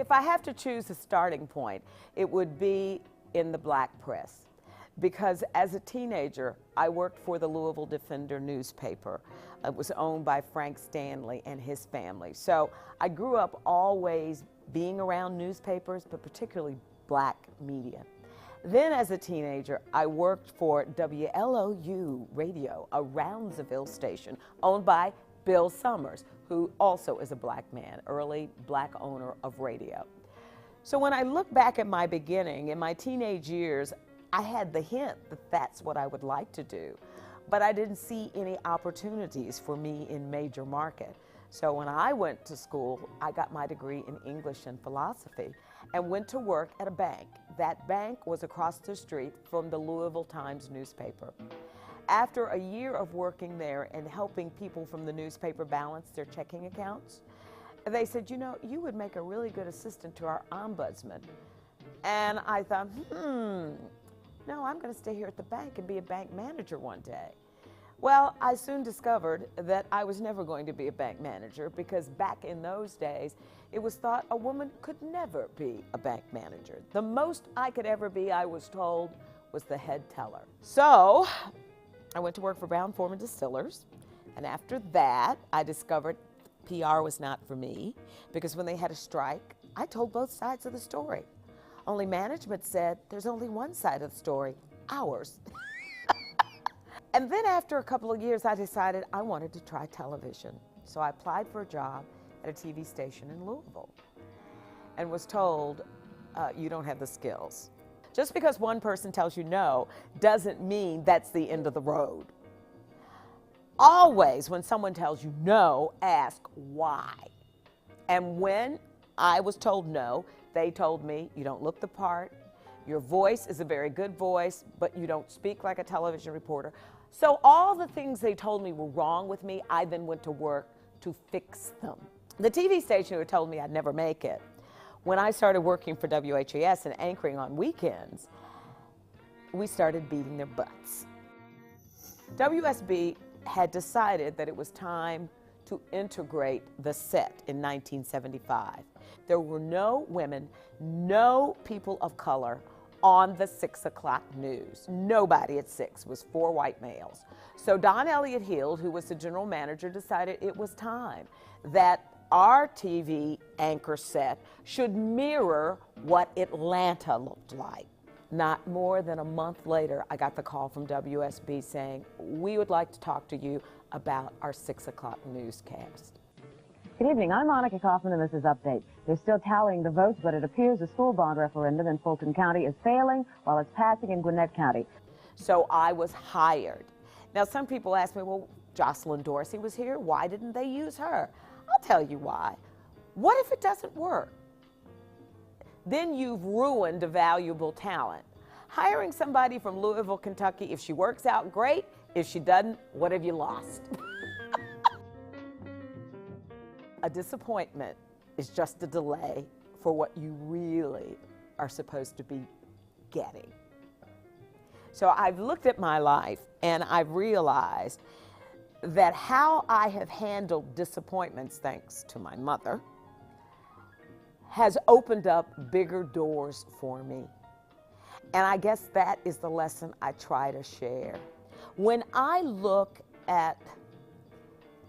If I have to choose a starting point, it would be in the black press. Because as a teenager, I worked for the Louisville Defender newspaper. It was owned by Frank Stanley and his family. So I grew up always being around newspapers, but particularly black media. Then as a teenager, I worked for WLOU Radio, a Roundsville station owned by Bill Summers, who also is a black man, early black owner of radio. So when I look back at my beginning, in my teenage years, I had the hint that that's what I would like to do, but I didn't see any opportunities for me in major market. So when I went to school, I got my degree in English and philosophy and went to work at a bank. That bank was across the street from the Louisville Times newspaper. After a year of working there and helping people from the newspaper balance their checking accounts, they said, you know, you would make a really good assistant to our ombudsman. And I thought, no, I'm going to stay here at the bank and be a bank manager one day. Well, I soon discovered that I was never going to be a bank manager because back in those days, it was thought a woman could never be a bank manager. The most I could ever be, I was told, was the head teller. So I went to work for Brown-Forman Distillers, and after that, I discovered PR was not for me because when they had a strike, I told both sides of the story. Only management said, there's only one side of the story, ours. And then after a couple of years, I decided I wanted to try television. So I applied for a job at a TV station in Louisville and was told, you don't have the skills. Just because one person tells you no doesn't mean that's the end of the road. Always, when someone tells you no, ask why. And when I was told no, they told me, you don't look the part, your voice is a very good voice, but you don't speak like a television reporter. So all the things they told me were wrong with me, I then went to work to fix them. The TV station who had told me I'd never make it, when I started working for WHAS and anchoring on weekends, we started beating their butts. WSB had decided that it was time to integrate the set in 1975. There were no women, no people of color on the 6 o'clock news. Nobody at 6, was 4 white males. So Don Elliott Hield, who was the general manager, decided it was time that our TV anchor set should mirror what Atlanta looked like. Not more than a month later, I got the call from WSB saying, we would like to talk to you about our 6 o'clock newscast. Good evening, I'm Monica Kaufman and this is Update. They're still tallying the votes, but it appears the school bond referendum in Fulton County is failing while it's passing in Gwinnett County. So I was hired. Now some people ask me, well, Jocelyn Dorsey was here, why didn't they use her? I'll tell you why. What if it doesn't work? Then you've ruined a valuable talent. Hiring somebody from Louisville, Kentucky, if she works out, great. If she doesn't, what have you lost? A disappointment is just a delay for what you really are supposed to be getting. So I've looked at my life and I've realized that how I have handled disappointments, thanks to my mother, has opened up bigger doors for me. And I guess that is the lesson I try to share. When I look at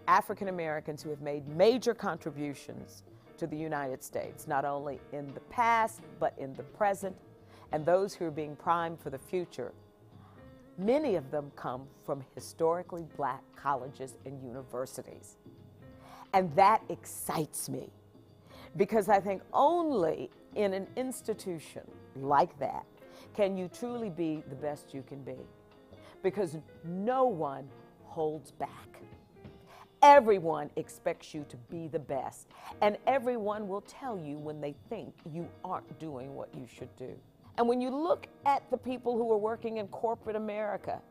African Americans who have made major contributions to the United States, not only in the past, but in the present, and those who are being primed for the future, many of them come from historically black colleges and universities. And that excites me because I think only in an institution like that can you truly be the best you can be, because no one holds back. Everyone expects you to be the best, and everyone will tell you when they think you aren't doing what you should do. And when you look at the people who are working in corporate America,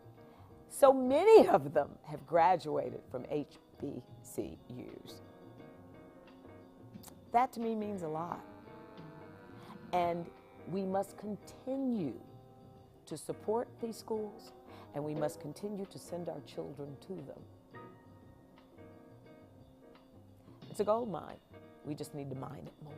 so many of them have graduated from HBCUs. That to me means a lot. And we must continue to support these schools, and we must continue to send our children to them. It's a gold mine. We just need to mine it more.